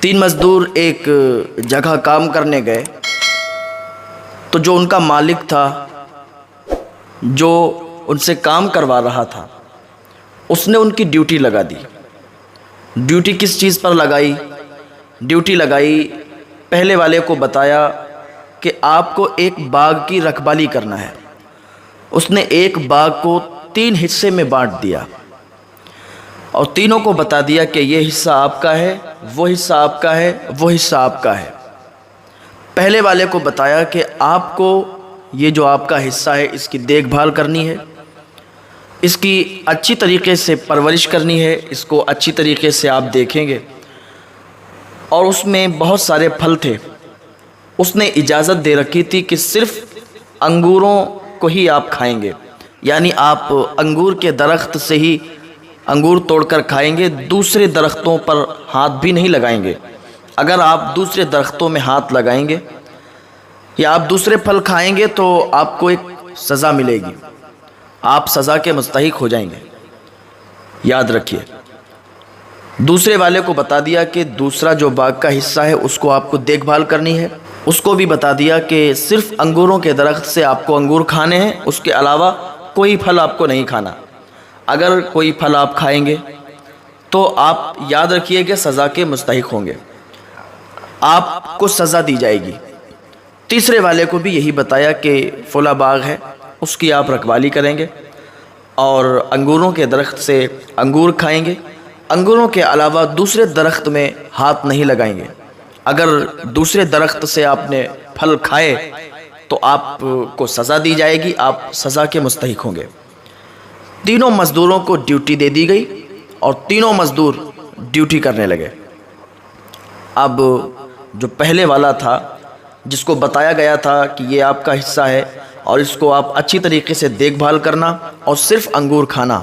تین مزدور ایک جگہ کام کرنے گئے تو جو ان کا مالک تھا، جو ان سے کام کروا رہا تھا، اس نے ان کی ڈیوٹی لگا دی۔ ڈیوٹی کس چیز پر لگائی؟ ڈیوٹی لگائی، پہلے والے کو بتایا کہ آپ کو ایک باغ کی رکھوالی کرنا ہے۔ اس نے ایک باغ کو 3 حصے میں بانٹ دیا اور تینوں کو بتا دیا کہ یہ حصہ آپ کا ہے، وہ حصہ آپ کا ہے، وہ حصہ آپ کا ہے۔ پہلے والے کو بتایا کہ آپ کو یہ جو آپ کا حصہ ہے اس کی دیکھ بھال کرنی ہے، اس کی اچھی طریقے سے پرورش کرنی ہے، اس کو اچھی طریقے سے آپ دیکھیں گے۔ اور اس میں بہت سارے پھل تھے، اس نے اجازت دے رکھی تھی کہ صرف انگوروں کو ہی آپ کھائیں گے، یعنی آپ انگور کے درخت سے ہی انگور توڑ کر کھائیں گے، دوسرے درختوں پر ہاتھ بھی نہیں لگائیں گے۔ اگر آپ دوسرے درختوں میں ہاتھ لگائیں گے یا آپ دوسرے پھل کھائیں گے تو آپ کو ایک سزا ملے گی، آپ سزا کے مستحق ہو جائیں گے، یاد رکھیے۔ دوسرے والے کو بتا دیا کہ دوسرا جو باغ کا حصہ ہے اس کو آپ کو دیکھ بھال کرنی ہے۔ اس کو بھی بتا دیا کہ صرف انگوروں کے درخت سے آپ کو انگور کھانے ہیں، اس کے علاوہ کوئی پھل آپ کو نہیں کھانا۔ اگر کوئی پھل آپ کھائیں گے تو آپ یاد رکھیے کہ سزا کے مستحق ہوں گے، آپ کو سزا دی جائے گی۔ تیسرے والے کو بھی یہی بتایا کہ فلاں باغ ہے، اس کی آپ رکھوالی کریں گے اور انگوروں کے درخت سے انگور کھائیں گے، انگوروں کے علاوہ دوسرے درخت میں ہاتھ نہیں لگائیں گے۔ اگر دوسرے درخت سے آپ نے پھل کھائے تو آپ کو سزا دی جائے گی، آپ سزا کے مستحق ہوں گے۔ تینوں مزدوروں کو ڈیوٹی دے دی گئی اور تینوں مزدور ڈیوٹی کرنے لگے۔ اب جو پہلے والا تھا، جس کو بتایا گیا تھا کہ یہ آپ کا حصہ ہے اور اس کو آپ اچھی طریقے سے دیکھ بھال کرنا اور صرف انگور کھانا،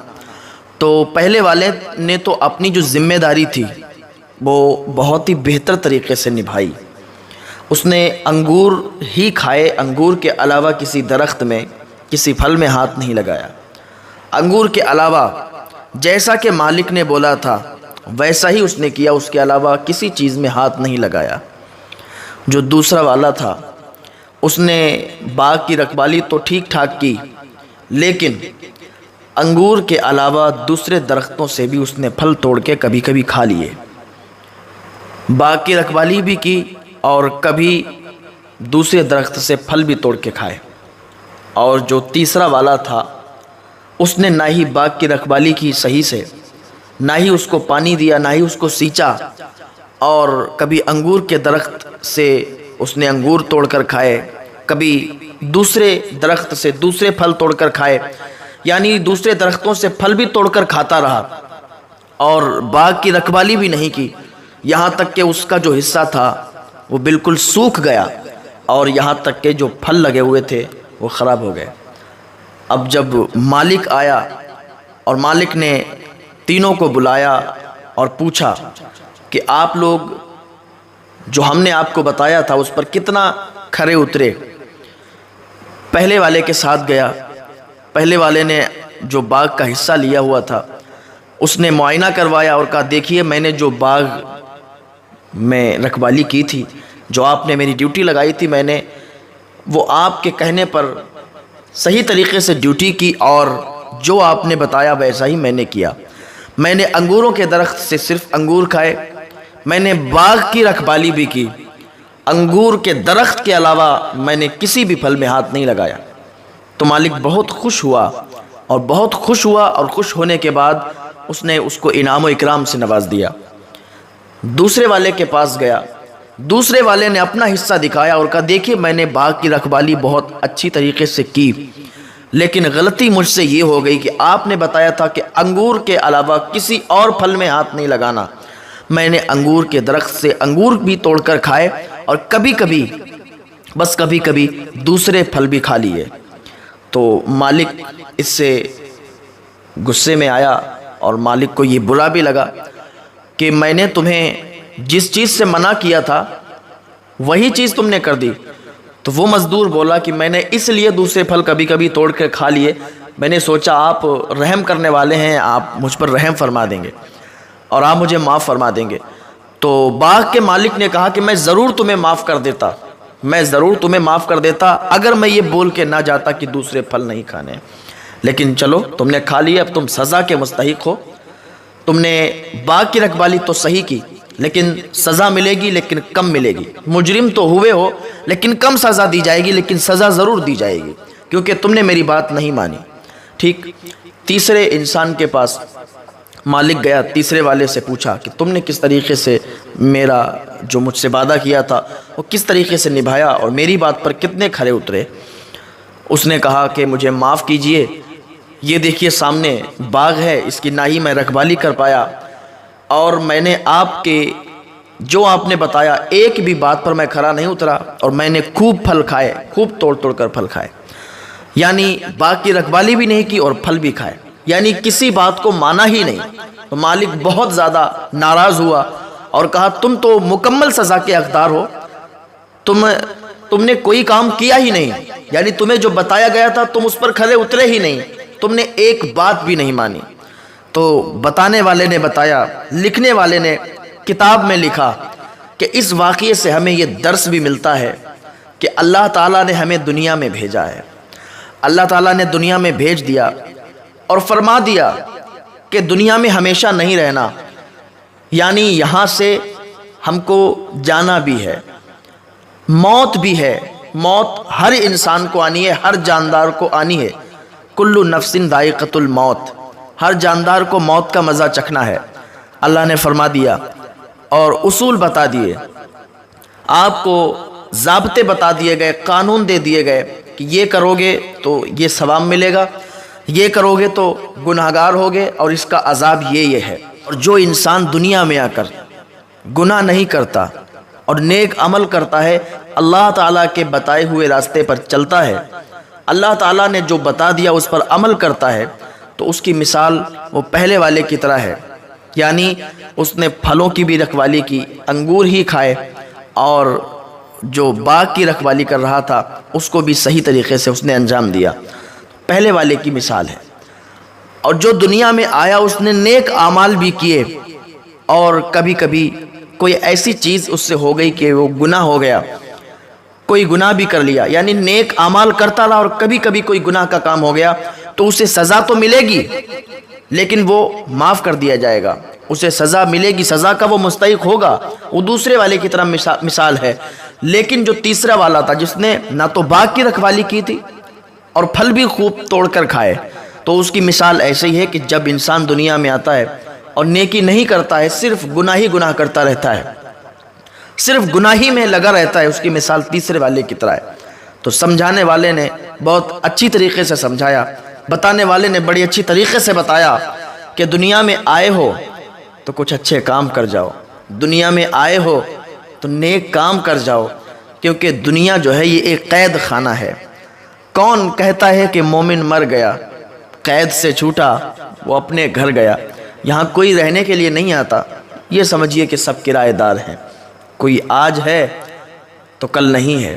تو پہلے والے نے تو اپنی جو ذمہ داری تھی وہ بہت ہی بہتر طریقے سے نبھائی۔ اس نے انگور ہی کھائے، انگور کے علاوہ کسی درخت میں، کسی پھل میں ہاتھ نہیں لگایا۔ انگور کے علاوہ جیسا کہ مالک نے بولا تھا ویسا ہی اس نے کیا، اس کے علاوہ کسی چیز میں ہاتھ نہیں لگایا۔ جو دوسرا والا تھا اس نے باغ کی رکھوالی تو ٹھیک ٹھاک کی، لیکن انگور کے علاوہ دوسرے درختوں سے بھی اس نے پھل توڑ کے کبھی کبھی کھا لیے۔ باغ کی رکھوالی بھی کی اور کبھی دوسرے درخت سے پھل بھی توڑ کے کھائے۔ اور جو تیسرا والا تھا اس نے نہ ہی باغ کی رکھوالی کی صحیح سے، نہ ہی اس کو پانی دیا، نہ ہی اس کو سینچا، اور کبھی انگور کے درخت سے اس نے انگور توڑ کر کھائے، کبھی دوسرے درخت سے دوسرے پھل توڑ کر کھائے، یعنی دوسرے درختوں سے پھل بھی توڑ کر کھاتا رہا اور باغ کی رکھوالی بھی نہیں کی، یہاں تک کہ اس کا جو حصہ تھا وہ بالکل سوکھ گیا اور یہاں تک کہ جو پھل لگے ہوئے تھے وہ خراب ہو گئے۔ اب جب مالک آیا اور مالک نے تینوں کو بلایا اور پوچھا کہ آپ لوگ جو ہم نے آپ کو بتایا تھا اس پر کتنا کھرے اترے؟ پہلے والے کے ساتھ گیا، پہلے والے نے جو باغ کا حصہ لیا ہوا تھا اس نے معائنہ کروایا اور کہا دیکھیے میں نے جو باغ میں رکھوالی کی تھی، جو آپ نے میری ڈیوٹی لگائی تھی، میں نے وہ آپ کے کہنے پر صحیح طریقے سے ڈیوٹی کی اور جو آپ نے بتایا ویسا ہی میں نے کیا۔ میں نے انگوروں کے درخت سے صرف انگور کھائے، میں نے باغ کی رکھوالی بھی کی، انگور کے درخت کے علاوہ میں نے کسی بھی پھل میں ہاتھ نہیں لگایا۔ تو مالک بہت خوش ہوا اور خوش ہونے کے بعد اس نے اس کو انعام و اکرام سے نواز دیا۔ دوسرے والے کے پاس گیا، دوسرے والے نے اپنا حصہ دکھایا اور کہا دیکھیے میں نے باغ کی رکھوالی بہت اچھی طریقے سے کی، لیکن غلطی مجھ سے یہ ہو گئی کہ آپ نے بتایا تھا کہ انگور کے علاوہ کسی اور پھل میں ہاتھ نہیں لگانا۔ میں نے انگور کے درخت سے انگور بھی توڑ کر کھائے اور کبھی کبھی دوسرے پھل بھی کھا لیے۔ تو مالک اس سے غصے میں آیا اور مالک کو یہ برا بھی لگا کہ میں نے تمہیں جس چیز سے منع کیا تھا وہی چیز تم نے کر دی۔ تو وہ مزدور بولا کہ میں نے اس لیے دوسرے پھل کبھی کبھی توڑ کر کھا لیے، میں نے سوچا آپ رحم کرنے والے ہیں، آپ مجھ پر رحم فرما دیں گے اور آپ مجھے معاف فرما دیں گے۔ تو باغ کے مالک نے کہا کہ میں ضرور تمہیں معاف کر دیتا، میں ضرور تمہیں معاف کر دیتا اگر میں یہ بول کے نہ جاتا کہ دوسرے پھل نہیں کھانے، لیکن چلو تم نے کھا لیا، اب تم سزا کے مستحق ہو۔ تم نے باغ کی رکھوالی تو صحیح کی، لیکن سزا ملے گی، لیکن کم ملے گی۔ مجرم تو ہوئے ہو لیکن کم سزا دی جائے گی، لیکن سزا ضرور دی جائے گی کیونکہ تم نے میری بات نہیں مانی۔ ٹھیک تیسرے انسان کے پاس مالک گیا، تیسرے والے سے پوچھا کہ تم نے کس طریقے سے میرا جو مجھ سے وعدہ کیا تھا وہ کس طریقے سے نبھایا اور میری بات پر کتنے کھرے اترے؟ اس نے کہا کہ مجھے معاف کیجئے، یہ دیکھیے سامنے باغ ہے، اس کی نہ ہی میں رکھوالی کر پایا، اور میں نے آپ کے جو آپ نے بتایا ایک بھی بات پر میں کھرا نہیں اترا، اور میں نے خوب پھل کھائے، خوب توڑ توڑ کر پھل کھائے، یعنی باغ کی رکھوالی بھی نہیں کی اور پھل بھی کھائے، یعنی کسی بات کو مانا ہی نہیں۔ تو مالک بہت زیادہ ناراض ہوا اور کہا تم تو مکمل سزا کے حقدار ہو، تم نے کوئی کام کیا ہی نہیں، یعنی تمہیں جو بتایا گیا تھا تم اس پر کھرے اترے ہی نہیں، تم نے ایک بات بھی نہیں مانی۔ تو بتانے والے نے بتایا، لکھنے والے نے کتاب میں لکھا کہ اس واقعے سے ہمیں یہ درس بھی ملتا ہے کہ اللہ تعالیٰ نے ہمیں دنیا میں بھیجا ہے، اللہ تعالیٰ نے دنیا میں بھیج دیا اور فرما دیا کہ دنیا میں ہمیشہ نہیں رہنا، یعنی یہاں سے ہم کو جانا بھی ہے، موت بھی ہے، موت ہر انسان کو آنی ہے، ہر جاندار کو آنی ہے، کل نفس ذائقۃ الموت، ہر جاندار کو موت کا مزہ چکھنا ہے۔ اللہ نے فرما دیا اور اصول بتا دیے، آپ کو ضابطے بتا دیے گئے، قانون دے دیے گئے کہ یہ کرو گے تو یہ ثواب ملے گا، یہ کرو گے تو گناہگار ہوگے اور اس کا عذاب یہ ہے۔ اور جو انسان دنیا میں آ کر گناہ نہیں کرتا اور نیک عمل کرتا ہے، اللہ تعالیٰ کے بتائے ہوئے راستے پر چلتا ہے، اللہ تعالیٰ نے جو بتا دیا اس پر عمل کرتا ہے، تو اس کی مثال وہ پہلے والے کی طرح ہے، یعنی اس نے پھلوں کی بھی رکھوالی کی، انگور ہی کھائے، اور جو باغ کی رکھوالی کر رہا تھا اس کو بھی صحیح طریقے سے اس نے انجام دیا، پہلے والے کی مثال ہے۔ اور جو دنیا میں آیا اس نے نیک اعمال بھی کیے، اور کبھی کبھی کوئی ایسی چیز اس سے ہو گئی کہ وہ گناہ ہو گیا، کوئی گناہ بھی کر لیا، یعنی نیک اعمال کرتا رہا اور کبھی کبھی کوئی گناہ کا کام ہو گیا، تو اسے سزا تو ملے گی لیکن وہ معاف کر دیا جائے گا، اسے سزا ملے گی، سزا کا وہ مستحق ہوگا، وہ دوسرے والے کی طرح مثال ہے۔ لیکن جو تیسرا والا تھا جس نے نہ تو باغ کی رکھوالی کی تھی اور پھل بھی خوب توڑ کر کھائے، تو اس کی مثال ایسے ہی ہے کہ جب انسان دنیا میں آتا ہے اور نیکی نہیں کرتا ہے، صرف گناہ ہی گناہ کرتا رہتا ہے، صرف گناہ ہی میں لگا رہتا ہے، اس کی مثال تیسرے والے کی طرح ہے۔ تو سمجھانے والے نے بہت اچھی طریقے سے سمجھایا، بتانے والے نے بڑی اچھی طریقے سے بتایا کہ دنیا میں آئے ہو تو کچھ اچھے کام کر جاؤ، دنیا میں آئے ہو تو نیک کام کر جاؤ، کیونکہ دنیا جو ہے یہ ایک قید خانہ ہے۔ کون کہتا ہے کہ مومن مر گیا، قید سے چھوٹا وہ اپنے گھر گیا؟ یہاں کوئی رہنے کے لیے نہیں آتا، یہ سمجھیے کہ سب کرایہ دار ہیں، کوئی آج ہے تو کل نہیں ہے،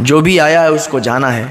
جو بھی آیا ہے اس کو جانا ہے۔